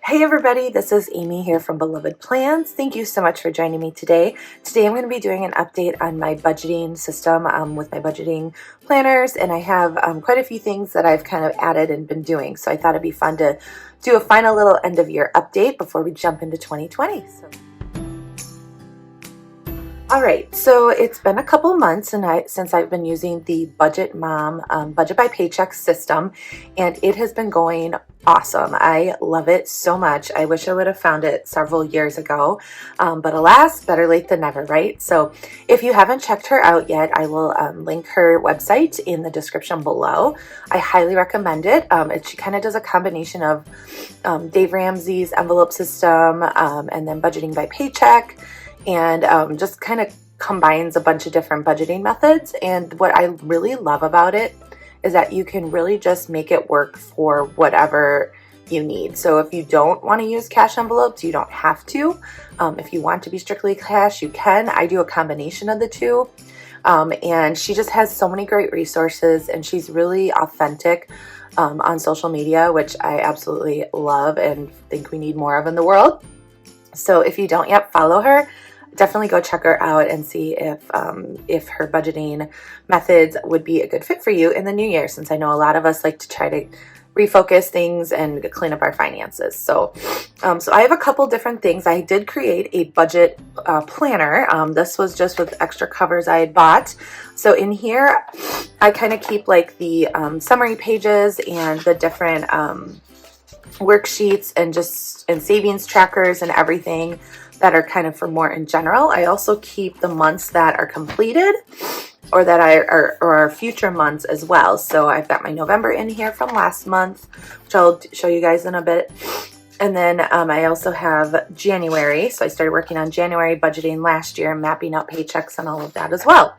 Hey everybody, this is Amy here from Beloved Plans. Thank you so much for joining me today. Today I'm going to be doing an update on my budgeting system with my budgeting planners, and I have quite a few things that I've kind of added and been doing. So I thought it'd be fun to do a final little end of year update before we jump into 2020. All right, so it's been a couple months since I've been using the Budget Mom Budget by Paycheck system, and it has been going awesome. I love it so much. I wish I would have found it several years ago, but alas, better late than never, right? So if you haven't checked her out yet, I will link her website in the description below. I highly recommend it. She kind of does a combination of Dave Ramsey's envelope system and then budgeting by paycheck, and just kind of combines a bunch of different budgeting methods. And what I really love about it is that you can really just make it work for whatever you need. So if you don't want to use cash envelopes, you don't have to. If you want to be strictly cash, you can. I do a combination of the two. And she just has so many great resources, and she's really authentic on social media, which I absolutely love and think we need more of in the world. So if you don't yet follow her, definitely go check her out and see if her budgeting methods would be a good fit for you in the new year, since I know a lot of us like to try to refocus things and clean up our finances. So I have a couple different things. I did create a budget planner. This was just with extra covers I had bought. So in here, I kind of keep like the summary pages and the different worksheets and savings trackers and everything that are kind of for more in general. I also keep the months that are completed or that are future months as well. So I've got my November in here from last month, which I'll show you guys in a bit. And then I also have January. So I started working on January budgeting last year, mapping out paychecks and all of that as well.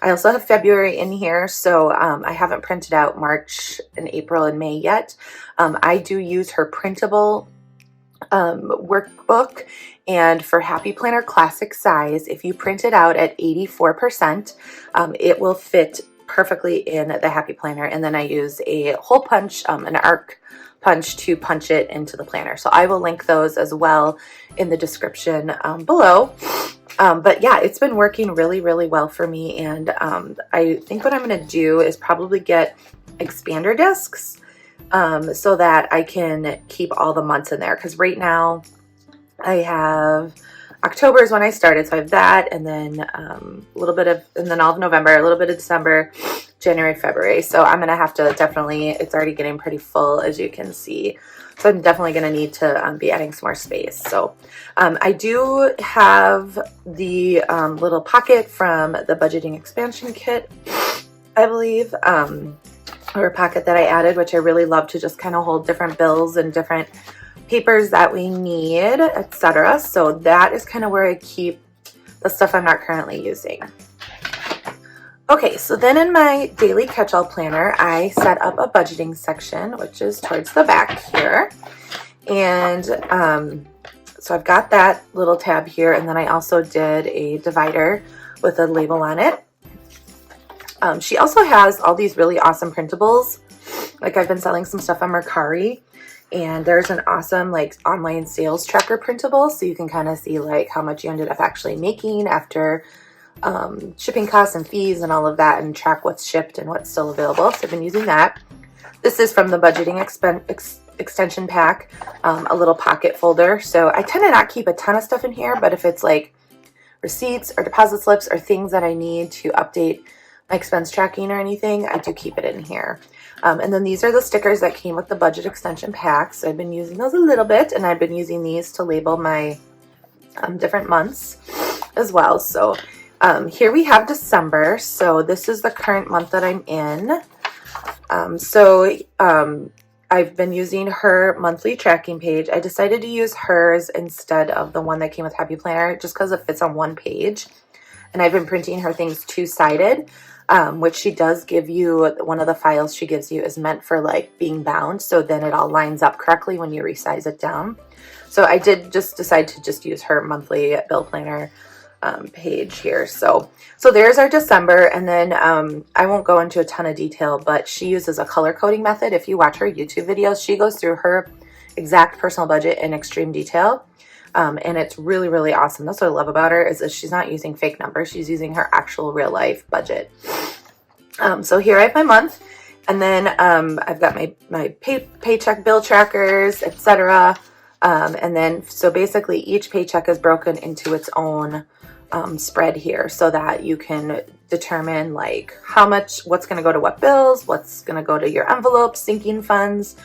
I also have February in here, so I haven't printed out March and April and May yet. I do use her printable workbook, and for Happy Planner Classic size, if you print it out at 84%, it will fit perfectly in the Happy Planner. And then I use a hole punch, an arc punch to punch it into the planner. So I will link those as well in the description below. But yeah, it's been working really, really well for me. And I think what I'm going to do is probably get expander discs so that I can keep all the months in there. Because right now I have October is when I started. So I have that, and then and then all of November, a little bit of December, January, February. So I'm going to have to definitely, it's already getting pretty full, as you can see. So I'm definitely going to need to be adding some more space. So I do have the little pocket from the budgeting expansion kit, I believe, or a pocket that I added, which I really love to just kind of hold different bills and different papers that we need, etc. So that is kind of where I keep the stuff I'm not currently using. Okay, so then in my daily catch-all planner, I set up a budgeting section, which is towards the back here. And so I've got that little tab here, and then I also did a divider with a label on it. She also has all these really awesome printables. Like, I've been selling some stuff on Mercari, and there's an awesome like online sales tracker printable, so you can kind of see like how much you ended up actually making after shipping costs and fees and all of that, and track what's shipped and what's still available. So I've been using that. This is from the budgeting extension pack, a little pocket folder. So I tend to not keep a ton of stuff in here, but if it's like receipts or deposit slips or things that I need to update my expense tracking or anything, I do keep it in here. And then these are the stickers that came with the budget extension packs. So I've been using those a little bit, and I've been using these to label my different months as well. So here we have December. So this is the current month that I'm in. I've been using her monthly tracking page. I decided to use hers instead of the one that came with Happy Planner just because it fits on one page. And I've been printing her things two-sided, which she does give you. One of the files she gives you is meant for like being bound, so then it all lines up correctly when you resize it down. So I did just decide to just use her monthly bill planner page here. So there's our December, and then I won't go into a ton of detail, but she uses a color coding method. If you watch her YouTube videos, she goes through her exact personal budget in extreme detail. And it's really, really awesome. That's what I love about her, is that she's not using fake numbers. She's using her actual real life budget. So here I have my month, and then I've got my paycheck bill trackers, etc. And then, so basically each paycheck is broken into its own spread here, so that you can determine like how much, what's going to go to what bills, what's going to go to your envelopes, sinking funds,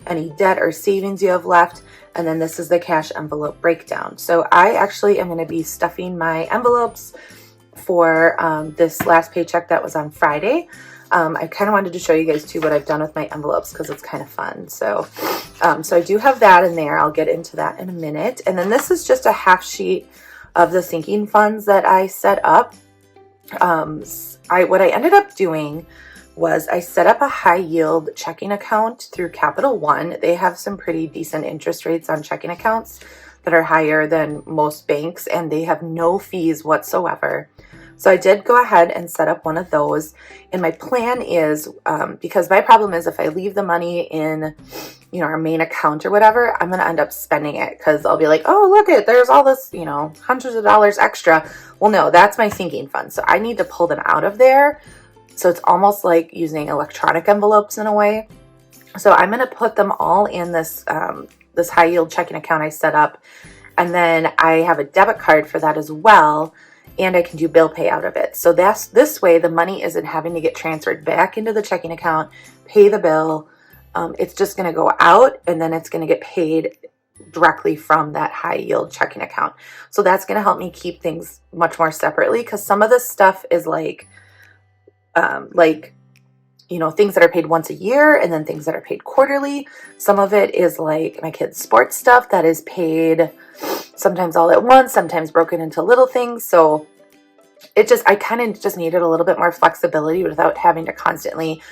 any debt or savings you have left. And then this is the cash envelope breakdown. So I actually am going to be stuffing my envelopes for this last paycheck that was on Friday. I kind of wanted to show you guys too what I've done with my envelopes, because it's kind of fun. So so I do have that in there. I'll get into that in a minute. And then this is just a half sheet of the sinking funds that I set up. What I ended up doing was I set up a high yield checking account through Capital One. They have some pretty decent interest rates on checking accounts that are higher than most banks, and they have no fees whatsoever. So I did go ahead and set up one of those. And my plan is, because my problem is if I leave the money in, you know, our main account or whatever, I'm going to end up spending it, because I'll be like, oh, look it, there's all this, you know, hundreds of dollars extra. Well, no, that's my sinking fund. So I need to pull them out of there. So it's almost like using electronic envelopes in a way. So I'm going to put them all in this, this high yield checking account I set up. And then I have a debit card for that as well. And I can do bill pay out of it. So that's, this way the money isn't having to get transferred back into the checking account, pay the bill. It's just going to go out, and then it's going to get paid directly from that high yield checking account. So that's going to help me keep things much more separately, because some of this stuff is like, you know, things that are paid once a year, and then things that are paid quarterly. Some of it is like my kids' sports stuff that is paid sometimes all at once, sometimes broken into little things. So it just, I kind of just needed a little bit more flexibility without having to constantly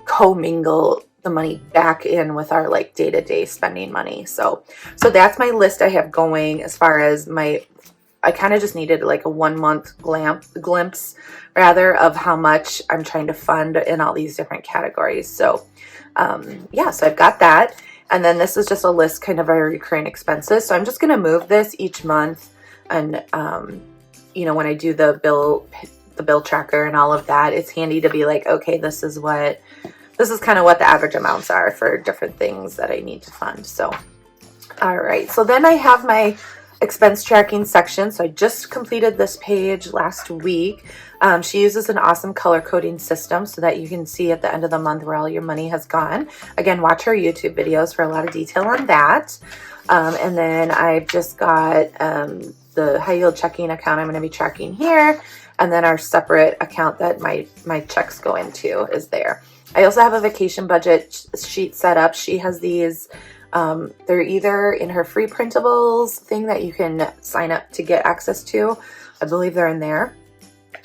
commingle the money back in with our like day-to-day spending money. So that's my list I have going as far as my, I kind of just needed like a 1 month glimpse rather of how much I'm trying to fund in all these different categories. So yeah, so I've got that. And then this is just a list kind of our recurring expenses. So I'm just going to move this each month. And, you know, when I do the bill tracker and all of that, it's handy to be like, okay, this is kind of what the average amounts are for different things that I need to fund. So, all right. So then I have my expense tracking section. So I just completed this page last week. She uses an awesome color coding system so that you can see at the end of the month where all your money has gone. Again, watch her YouTube videos for a lot of detail on that. And then I've just got the high yield checking account I'm going to be tracking here. And then our separate account that my checks go into is there. I also have a vacation budget sheet set up. She has these, they're either in her free printables thing that you can sign up to get access to. I believe they're in there.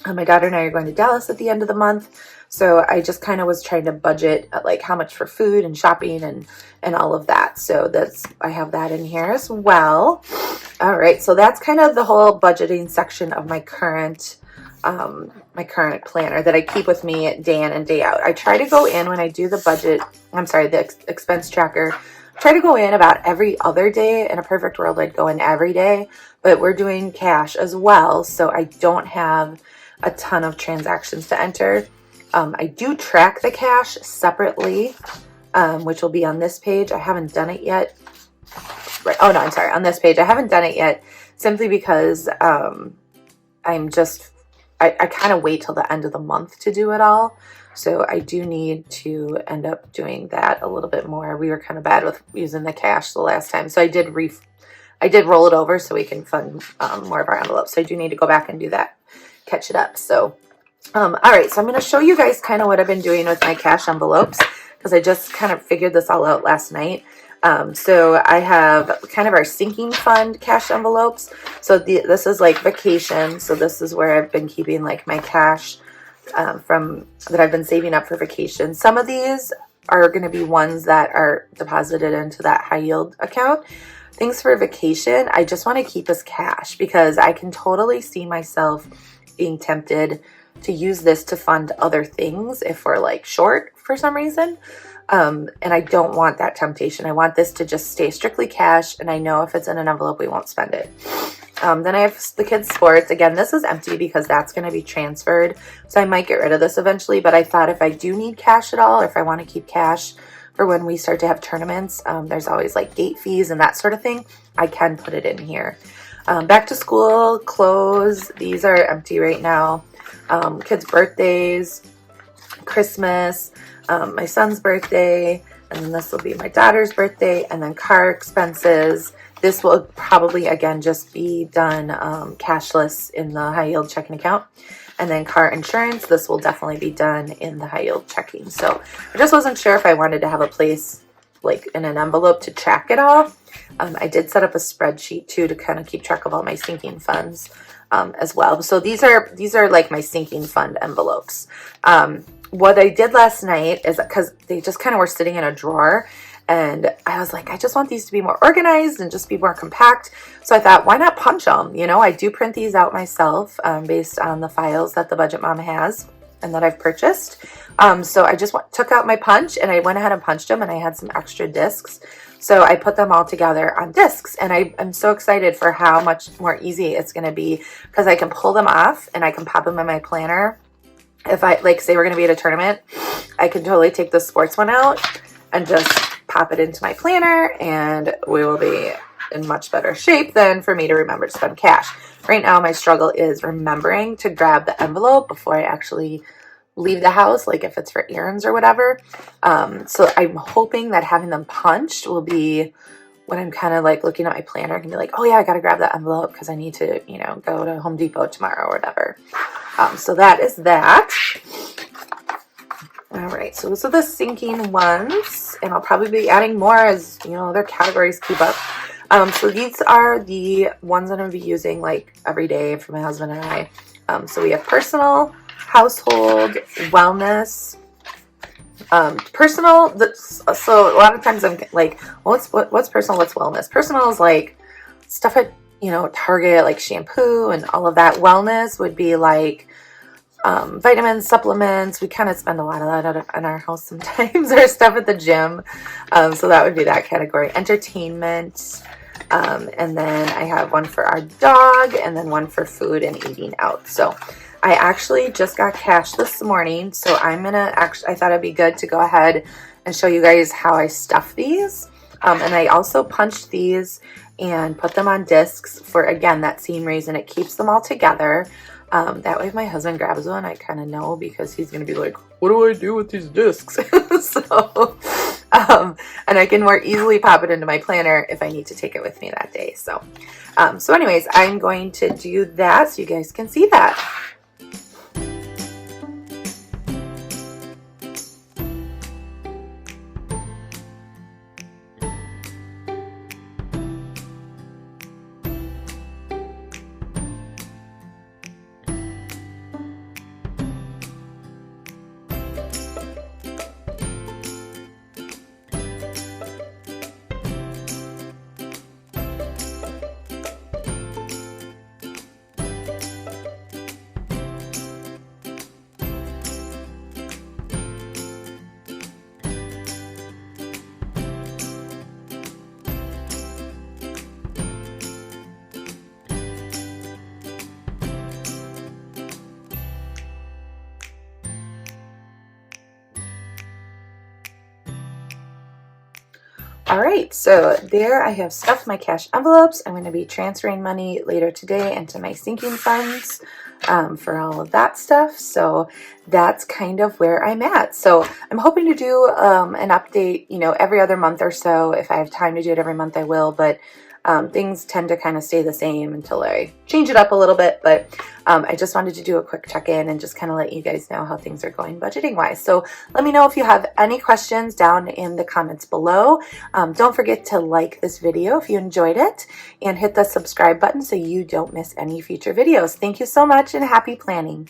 My daughter and I are going to Dallas at the end of the month. So I just kind of was trying to budget like how much for food and shopping and all of that. So I have that in here as well. All right. So that's kind of the whole budgeting section of my current planner that I keep with me day in and day out. I try to go in when I do the budget, the expense tracker, try to go in about every other day. In a perfect world, I'd go in every day, but we're doing cash as well. So I don't have a ton of transactions to enter. I do track the cash separately, which will be on this page. I haven't done it yet. Right. Oh no, I'm sorry. On this page, I haven't done it yet simply because I kind of wait till the end of the month to do it all. So I do need to end up doing that a little bit more. We were kind of bad with using the cash the last time. So I did roll it over so we can fund more of our envelopes. So I do need to go back and do that, catch it up. So, all right. So I'm going to show you guys kind of what I've been doing with my cash envelopes, because I just kind of figured this all out last night. So I have kind of our sinking fund cash envelopes. So this is like vacation. So this is where I've been keeping like my cash from that I've been saving up for vacation. Some of these are going to be ones that are deposited into that high yield account. Things for vacation, I just want to keep as cash because I can totally see myself being tempted to use this to fund other things if we're like short for some reason. And I don't want that temptation. I want this to just stay strictly cash, and I know if it's in an envelope, we won't spend it. Then I have the kids' sports. Again, this is empty because that's going to be transferred. So I might get rid of this eventually, but I thought if I do need cash at all, or if I want to keep cash for when we start to have tournaments, there's always like gate fees and that sort of thing, I can put it in here. Back to school clothes. These are empty right now. Kids' birthdays, Christmas, my son's birthday, and then this will be my daughter's birthday, and then car expenses. This will probably, again, just be done cashless in the high yield checking account. And then car insurance, this will definitely be done in the high yield checking. So I just wasn't sure if I wanted to have a place like in an envelope to track it all. I did set up a spreadsheet too to kind of keep track of all my sinking funds as well. So these are like my sinking fund envelopes. What I did last night is, because they just kind of were sitting in a drawer, and I was like, I just want these to be more organized and just be more compact. So I thought, why not punch them? You know, I do print these out myself based on the files that the Budget Mom has and that I've purchased. So I just took out my punch and I went ahead and punched them, and I had some extra discs. So I put them all together on discs, and I'm so excited for how much more easy it's going to be, because I can pull them off and I can pop them in my planner. If I, like, say we're going to be at a tournament, I can totally take the sports one out and just pop it into my planner, and we will be in much better shape than for me to remember to spend cash. Right now, my struggle is remembering to grab the envelope before I actually leave the house, like if it's for errands or whatever. So I'm hoping that having them punched will be when I'm kind of like looking at my planner, I can be like, oh yeah, I got to grab that envelope because I need to, you know, go to Home Depot tomorrow or whatever. So that is that. All right, so those are the sinking ones, and I'll probably be adding more as, you know, other categories keep up. So these are the ones that I'm going to be using like every day for my husband and I. So we have personal, household, wellness, personal. So a lot of times I'm like, what's personal? What's wellness? Personal is like stuff at, you know, Target, like shampoo and all of that. Wellness would be like vitamins, supplements. We kind of spend a lot of that in our house sometimes, or stuff at the gym. So that would be that category. Entertainment. And then I have one for our dog, and then one for food and eating out. So I actually just got cash this morning. So I thought it'd be good to go ahead and show you guys how I stuff these. And I also punched these and put them on discs for, again, that same reason. It keeps them all together. That way if my husband grabs one, I kind of know, because he's going to be like, what do I do with these discs? So, and I can more easily pop it into my planner if I need to take it with me that day. So, so anyways, I'm going to do that so you guys can see that. All right, so there I have stuffed my cash envelopes. I'm going to be transferring money later today into my sinking funds for all of that stuff. So that's kind of where I'm at. So I'm hoping to do an update, you know, every other month or so. If I have time to do it every month, I will. But things tend to kind of stay the same until I change it up a little bit. But I just wanted to do a quick check-in and just kind of let you guys know how things are going budgeting wise. So let me know if you have any questions down in the comments below. Don't forget to like this video if you enjoyed it, and hit the subscribe button so you don't miss any future videos. Thank you so much, and happy planning.